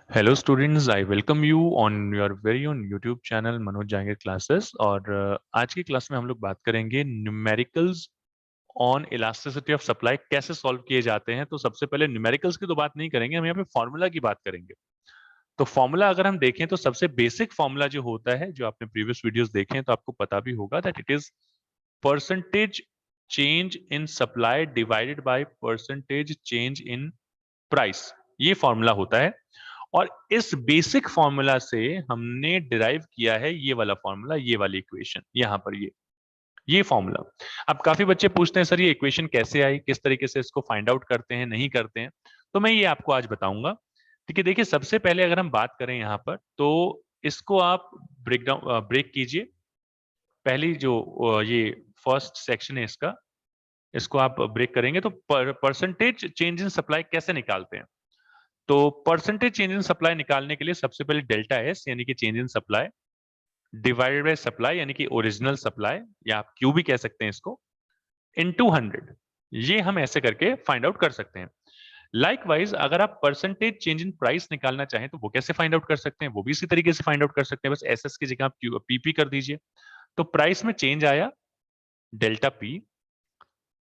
Hello students, I welcome you on your very own YouTube channel Manoj Jangir classes. और आज की class में हम लोग बात करेंगे numericals on elasticity of supply कैसे सॉल्व किए जाते हैं। तो सबसे पहले न्यूमेरिकल्स की तो बात नहीं करेंगे, हम यहाँ पे फॉर्मूला की बात करेंगे। तो फॉर्मूला अगर हम देखें तो सबसे बेसिक फॉर्मूला जो होता है, जो आपने प्रीवियस वीडियोस देखे हैं तो आपको पता भी होगा, that it is percentage change in supply divided by percentage change in price. ये फॉर्मूला होता है और इस बेसिक फॉर्मूला से हमने डिराइव किया है ये वाला फॉर्मूला, ये वाली इक्वेशन यहां पर, ये फॉर्मूला। अब काफी बच्चे पूछते हैं सर ये इक्वेशन कैसे आई, किस तरीके से इसको फाइंड आउट करते हैं, नहीं करते हैं। तो मैं ये आपको आज बताऊंगा। ठीक है, देखिए सबसे पहले अगर हम बात करें यहां पर, तो इसको आप ब्रेक कीजिए। पहली जो ये फर्स्ट सेक्शन है इसका, इसको आप ब्रेक करेंगे तो परसेंटेज चेंज इन सप्लाई कैसे निकालते हैं। तो परसेंटेज चेंज इन सप्लाई निकालने के लिए सबसे पहले डेल्टा एस यानी कि change in supply divided by supply यानी कि ओरिजिनल सप्लाई, या आप क्यू भी कह सकते हैं इसको, इनटू 100। ये हम ऐसे करके फाइंड आउट कर सकते हैं। लाइकवाइज अगर आप परसेंटेज चेंज इन प्राइस निकालना चाहें तो वो कैसे फाइंड आउट कर सकते हैं, वो भी इसी तरीके से फाइंड आउट कर सकते हैं, बस एस एस की जगह आप पीपी कर दीजिए। तो प्राइस में चेंज आया, डेल्टा पी।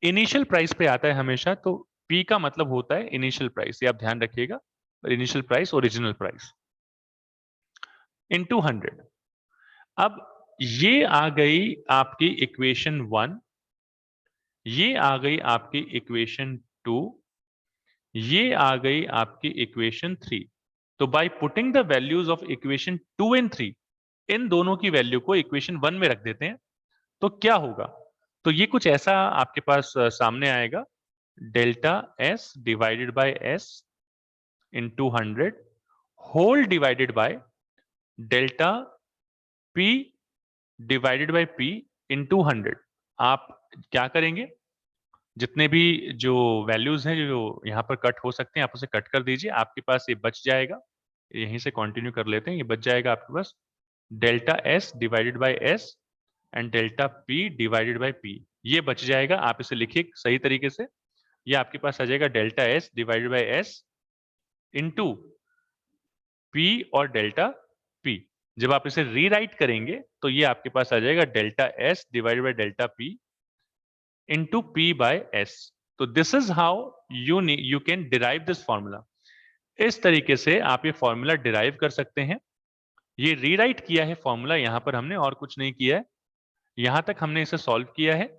इनिशियल प्राइस पे आता है हमेशा, तो पी का मतलब होता है इनिशियल प्राइस, ये आप ध्यान रखिएगा। Initial price, original price into 100। अब ये आ गई आपकी इक्वेशन 1, ये आ गई आपकी इक्वेशन 2, ये आ गई आपकी इक्वेशन 3। तो by putting the values of equation 2 and 3, इन दोनों की वैल्यू को इक्वेशन 1 में रख देते हैं, तो क्या होगा। तो ये कुछ ऐसा आपके पास सामने आएगा, delta S divided by S into 100 whole divided by delta P divided by P into 100। आप क्या करेंगे, जितने भी जो वैल्यूज हैं जो यहाँ पर कट हो सकते हैं आप उसे कट कर दीजिए, आपके पास ये बच जाएगा। यहीं से कंटिन्यू कर लेते हैं, ये बच जाएगा आपके पास delta S divided by S and delta P divided by P. ये बच जाएगा, आप इसे लिखिए सही तरीके से। ये आपके पास आ जाएगा delta S divided by S into P और डेल्टा पी। जब आप इसे रीराइट करेंगे तो ये आपके पास आ जाएगा delta S divided by delta P into P by S. तो this is how you can derive this formula. इस तरीके से आप ये फॉर्मूला डिराइव कर सकते हैं। ये रीराइट किया है फॉर्मूला यहाँ पर हमने, और कुछ नहीं किया है। यहां तक हमने इसे सॉल्व किया है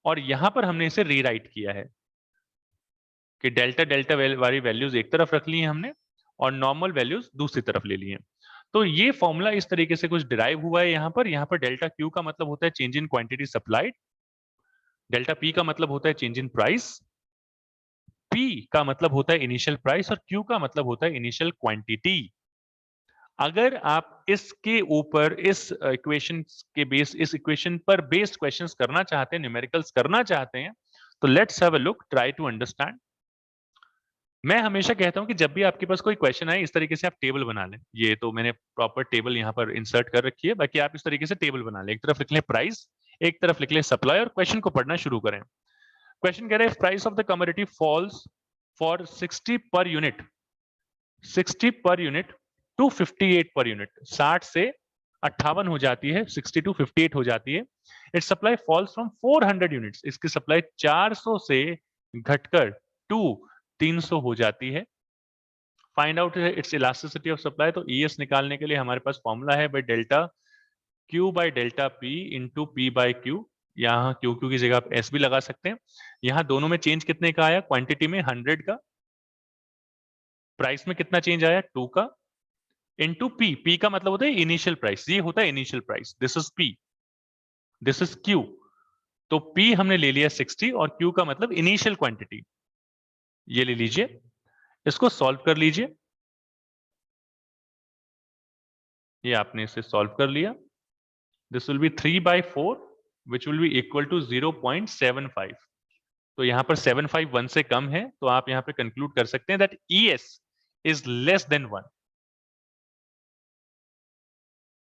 और यहां पर हमने इसे रीराइट किया है कि डेल्टा डेल्टा वाली वैल्यूज एक तरफ रख ली हैं हमने और नॉर्मल वैल्यूज दूसरी तरफ ले ली हैं। तो ये फॉर्मूला इस तरीके से कुछ डिराइव हुआ है। यहाँ पर डेल्टा क्यू का मतलब होता है change in quantity supplied, delta P का मतलब होता है चेंज इन प्राइस, पी का मतलब होता है इनिशियल प्राइस और क्यू का मतलब होता है इनिशियल क्वांटिटी। अगर आप इसके ऊपर इस इक्वेशन के बेस, इस इक्वेशन पर बेस्ड क्वेश्चंस करना चाहते हैं, न्यूमेरिकल्स करना चाहते हैं, तो let's have a look, try to understand. मैं हमेशा कहता हूं कि जब भी आपके पास कोई क्वेश्चन आए इस तरीके से आप टेबल बना लें। ये तो मैंने प्रॉपर टेबल यहाँ पर इंसर्ट कर रखी है, बाकी आप इस तरीके से टेबल बना लें। एक तरफ लिख लें प्राइस, एक तरफ लिख लें सप्लाई, और क्वेश्चन को पढ़ना शुरू करें। क्वेश्चन कह रहा है price of the commodity falls for 60 per unit, 60 per unit to 58 per unit. 60 से 58 हो जाती है, 60 टू 58 हो जाती है। It's supply falls from 400 units, इसकी सप्लाई 400 से घटकर टू 300 हो जाती है। Find out it's elasticity of supply. तो ईएस निकालने के लिए हमारे पास फॉर्मूला है by delta Q by delta P into P by Q. यहाँ क्यू क्यू की जगह आप एस भी लगा सकते हैं। यहाँ दोनों में चेंज कितने का आया, क्वांटिटी में 100 का, प्राइस में कितना चेंज आया 2 का, इनटू पी। पी का मतलब होता है इनिशियल प्राइस, ये होता है initial price, this is P, this is Q. तो पी हमने ले लिया 60 और क्यू का मतलब इनिशियल क्वांटिटी, ये ले लीजिए। इसको सॉल्व कर लीजिए, ये आपने इसे सॉल्व कर लिया। This will be 3/4 which will be equal to 0.75। तो यहां पर 75 1 से कम है, तो आप यहां पे कंक्लूड कर सकते हैं that ES is less than 1।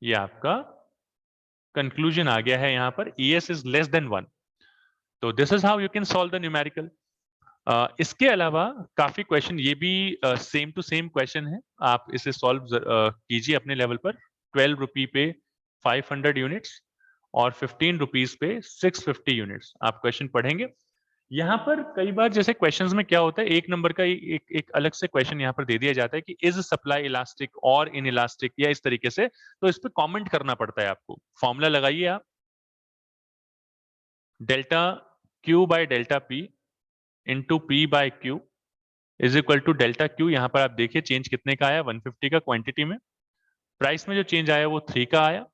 ये आपका कंक्लूजन आ गया है, यहां पर ES इज लेस देन 1। तो this is how you can solve the numerical. इसके अलावा काफी क्वेश्चन ये भी सेम टू सेम क्वेश्चन है, आप इसे सॉल्व कीजिए अपने लेवल पर। 12 रुपी पे 500 यूनिट्स और 15 रुपीज पे 650 यूनिट्स आप क्वेश्चन पढ़ेंगे। यहाँ पर कई बार जैसे क्वेश्चंस में क्या होता है, एक नंबर का एक अलग से क्वेश्चन यहाँ पर दे दिया जाता है कि इज सप्लाई इलास्टिक और इन इलास्टिक या इस तरीके से, तो इस पे कमेंट करना पड़ता है आपको। फॉर्मूला लगाइए आप, delta Q by delta P into P by Q is equal to delta Q. यहाँ पर आप देखिए चेंज कितने का आया, 150 का क्वांटिटी में। प्राइस में जो चेंज आया वो 3 का आया,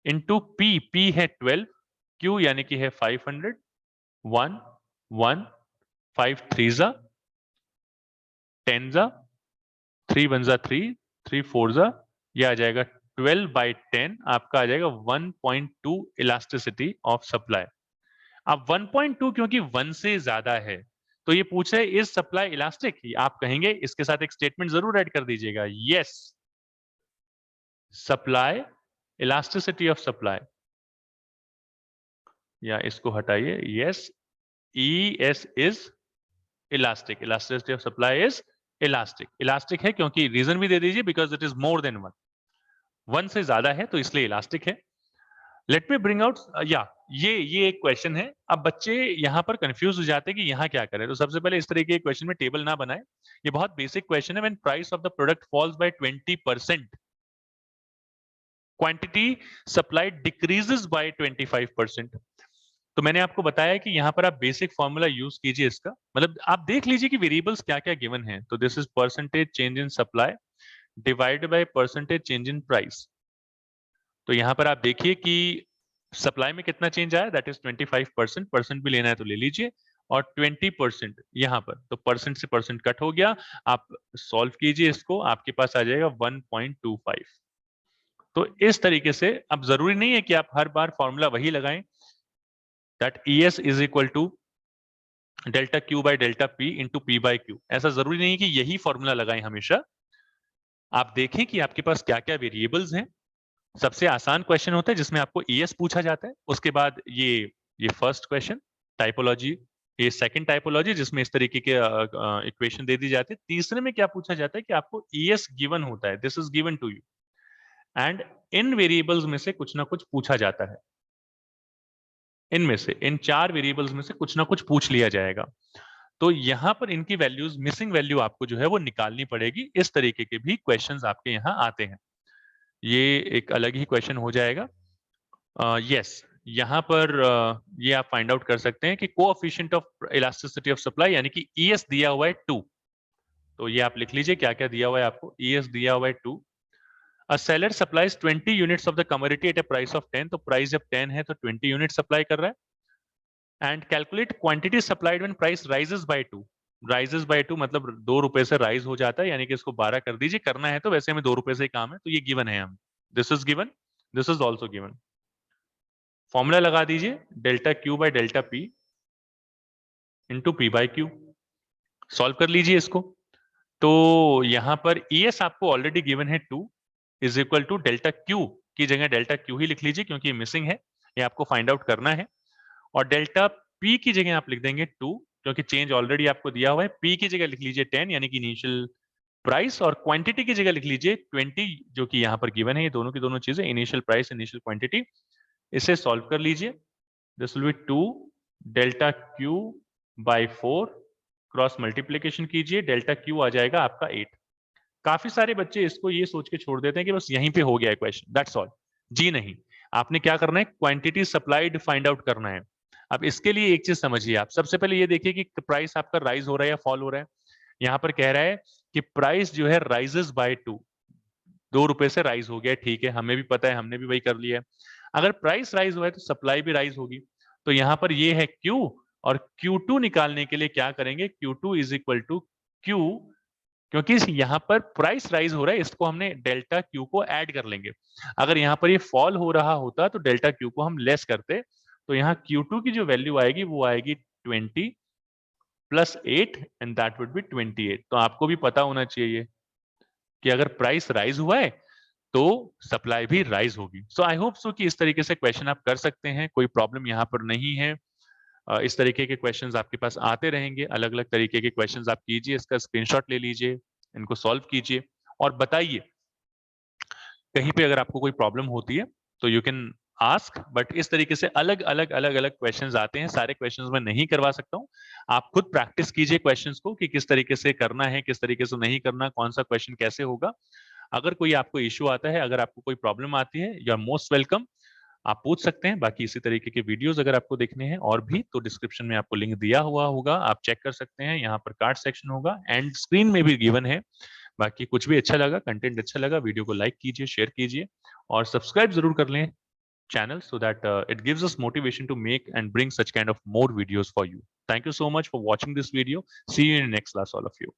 इंटू पी, पी है 12, क्यू यानी कि है 500, 1 1 5 3 जा 10 जा 3 1 जा 3 3 4 जा, ये आ जाएगा 12/10, आपका आ जाएगा 1.2 इलास्टिसिटी ऑफ सप्लाई। अब 1.2 क्योंकि 1 से ज्यादा है, तो ये पूछ रहे इज सप्लाई इलास्टिक, आप कहेंगे इसके साथ एक स्टेटमेंट जरूर ऐड कर दीजिएगा, yes supply elasticity of supply, या इसको हटाइए, yes ES is elastic, elasticity of supply is elastic. Elastic है क्योंकि रीजन भी दे दीजिए, because it is more than 1, 1 से ज्यादा है तो इसलिए इलास्टिक है। लेट मी ब्रिंग आउट, या ये एक क्वेश्चन है। अब बच्चे यहाँ पर कंफ्यूज हो जाते हैं कि यहाँ क्या करें, तो सबसे पहले इस तरीके के क्वेश्चन में टेबल ना बनाए, ये बहुत बेसिक क्वेश्चन है। When price of the product falls by 20%, quantity supplied decreases by 25%। तो मैंने आपको बताया कि यहाँ पर आप बेसिक फॉर्मूला यूज कीजिए इसका, मतलब आप देख लीजिए कि वेरिएबल्स क्या क्या गिवन है। तो this is percentage change in supply divided by percentage change in price. तो यहाँ पर आप देखिए कि सप्लाई में कितना चेंज आया, दैट इज 25%, परसेंट भी लेना है तो ले लीजिए, और 20% यहाँ पर, तो परसेंट से परसेंट कट हो गया। आप सॉल्व कीजिए इसको, आपके पास आ जाएगा 1.25। तो इस तरीके से, अब जरूरी नहीं है कि आप हर बार फॉर्मूला वही लगाएं, that ES is equal to delta Q by delta P into P by Q, ऐसा जरूरी नहीं है कि यही फॉर्मूला लगाएं हमेशा। आप देखें कि आपके पास क्या क्या वेरिएबल्स हैं। सबसे आसान क्वेश्चन होता है जिसमें आपको ES पूछा जाता है, उसके बाद ये फर्स्ट क्वेश्चन टाइपोलॉजी, ये सेकंड टाइपोलॉजी जिसमें इस तरीके के इक्वेशन दे दी जाती है। तीसरे में क्या पूछा जाता है कि आपको ES गिवन होता है, this is given to you, and इन वेरिएबल्स में से कुछ ना कुछ पूछा जाता है, इनमें से इन 4 वेरिएबल्स में से कुछ ना कुछ पूछ लिया जाएगा। तो यहां पर इनकी वैल्यूज, मिसिंग वैल्यू आपको जो है वो निकालनी पड़ेगी। इस तरीके के भी क्वेश्चंस आपके यहाँ आते हैं, ये एक अलग ही क्वेश्चन हो जाएगा। यस यहाँ पर ये आप फाइंड आउट कर सकते हैं कि coefficient of elasticity of supply यानी कि ES दिया हुआ है 2, तो ये आप लिख लीजिए क्या क्या दिया हुआ है आपको। ES दिया हुआ है 2, a seller supplies 20 units of the commodity at a price of 10, तो प्राइस जब 10 है तो 20 यूनिट सप्लाई कर रहा है। And calculate quantity supplied when price rises by 2, rises by 2 मतलब 2 रुपए से राइज हो जाता है, यानी कि इसको 12 कर दीजिए, करना है तो वैसे हमें 2 रुपए से ही काम है, तो ये गिवन है हम, this is given, this is also given. Formula लगा दीजिए delta Q by delta P into P by Q, solve कर लीजिए इसको। तो यहां पर ES आपको ऑलरेडी गिवन है 2 is equal to delta Q की जगह डेल्टा क्यू ही लिख लीजिए क्योंकि ये मिसिंग है, ये आपको फाइंड आउट करना है। और डेल्टा पी की जगह आप लिख देंगे 2 क्योंकि चेंज ऑलरेडी आपको दिया हुआ है। पी की जगह लिख लीजिए 10 यानी कि इनिशियल प्राइस, और क्वांटिटी की जगह लिख लीजिए 20 जो कि यहाँ पर गिवन है। ये दोनों की दोनों चीजें, इनिशियल प्राइस इनिशियल क्वांटिटी, इसे सॉल्व कर लीजिए। This will be 2 delta Q by 4, cross multiplication कीजिए, डेल्टा क्यू आ जाएगा आपका 8। काफी सारे बच्चे इसको ये सोच के छोड़ देते हैं कि बस यहीं पे हो गया है क्वेश्चन, दैट्स ऑल। जी नहीं, आपने क्या करना है, क्वांटिटी सप्लाइड फाइंड आउट करना है। अब इसके लिए एक चीज समझिए, आप सबसे पहले ये देखिए कि प्राइस आपका राइज हो रहा है या फॉल हो रहा है। यहाँ पर कह रहा है कि प्राइस जो है राइजेस बाय 2, 2 रुपए से राइज हो गया, ठीक है, हमें भी पता है, हमने भी वही कर लिया है। अगर प्राइस राइज हुआ है तो सप्लाई भी राइज होगी, तो यहाँ पर ये है Q, और Q2 निकालने के लिए क्या करेंगे, Q2 is equal to Q, क्योंकि यहाँ पर प्राइस राइज हो रहा है, इसको हमने डेल्टा क्यू को ऐड कर लेंगे। अगर यहाँ पर ये फॉल हो रहा होता तो डेल्टा क्यू को हम लेस करते, तो यहाँ Q2 की जो वैल्यू आएगी वो आएगी 20 plus 8 and that would be 28। तो आपको भी पता होना चाहिए कि अगर प्राइस राइज हुआ है तो सप्लाई भी राइज होगी। सो आई होप सो कि इस तरीके से क्वेश्चन आप कर सकते हैं, कोई प्रॉब्लम यहाँ पर नहीं है। इस तरीके के क्वेश्चंस आपके पास आते रहेंगे, अलग-अलग तरीके के क्वेश्चंस आप कीजिए, इसका स्क्रीनशॉट ले लीजिए, इनको सॉल्व कीजिए और बताइए कहीं पे अगर आपको कोई प्रॉब्लम होती है तो यू कैन आस्क, बट इस तरीके से अलग-अलग क्वेश्चंस आते हैं, सारे क्वेश्चंस मैं नहीं करवा सकता हूँ। आप खुद प्रैक्टिस कीजिए क्वेश्चंस को कि किस तरीके से करना है, किस तरीके से नहीं करना, कौन-सा क्वेश्चन कैसे होगा। अगर कोई आपको इश्यू आता है, अगर आपको कोई प्रॉब्लम आती है, यू आर मोस्ट वेलकम, आप पूछ सकते हैं। बाकी इसी तरीके के वीडियोज़ अगर आपको देखने हैं और भी तो डिस्क्रिप्शन में आपको लिंक दिया हुआ होगा, आप चेक कर सकते हैं। यहाँ पर कार्ड सेक्शन होगा एंड स्क्रीन में भी गिवन है। बाकी कुछ भी अच्छा लगा, कंटेंट अच्छा लगा, वीडियो को लाइक कीजिए, शेयर कीजिए और सब्सक्राइब ज़रूर कर लें channel so that it gives us motivation to make and bring such kind of more videos for you. Thank you so much for watching this video. See you in the next class, all of you.